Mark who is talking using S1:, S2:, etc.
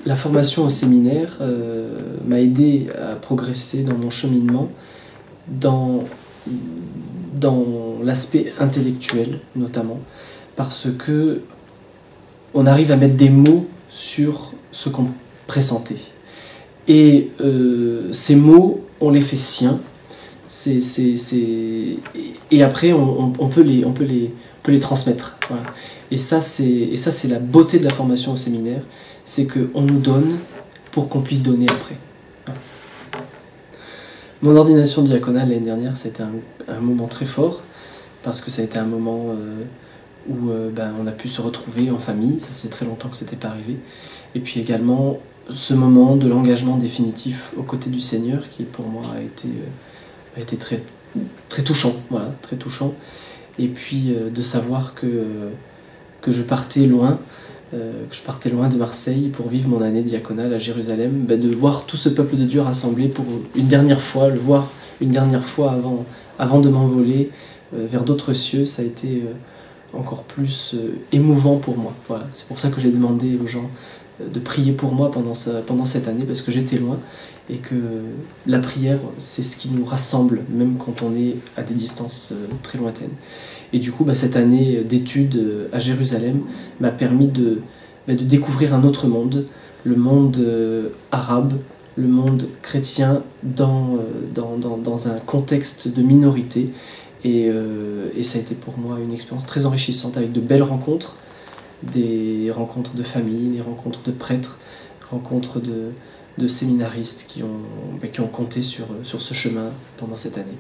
S1: La formation au séminaire m'a aidé à progresser dans mon cheminement, dans l'aspect intellectuel notamment, parce que on arrive à mettre des mots sur ce qu'on pressentait. Et ces mots, on les fait siens, et après on peut les transmettre. Voilà. Et ça c'est la beauté de la formation au séminaire, c'est qu'on nous donne pour qu'on puisse donner après. Voilà. Mon ordination diaconale l'année dernière, ça a été un moment très fort, parce que ça a été un moment où on a pu se retrouver en famille, ça faisait très longtemps que ce n'était pas arrivé, et puis également ce moment de l'engagement définitif aux côtés du Seigneur, qui pour moi a été très, très touchant, voilà, très touchant, et puis de savoir que je partais loin, de Marseille pour vivre mon année diaconale à Jérusalem, de voir tout ce peuple de Dieu rassemblé pour une dernière fois, le voir une dernière fois avant de m'envoler vers d'autres cieux, ça a été encore plus émouvant pour moi. Voilà. C'est pour ça que j'ai demandé aux gens de prier pour moi pendant cette année, parce que j'étais loin, et que la prière, c'est ce qui nous rassemble, même quand on est à des distances très lointaines. Et du coup, cette année d'études à Jérusalem m'a permis de découvrir un autre monde, le monde arabe, le monde chrétien dans un contexte de minorité. Et ça a été pour moi une expérience très enrichissante, avec de belles rencontres, des rencontres de famille, des rencontres de prêtres, rencontres de séminaristes qui ont compté sur ce chemin pendant cette année.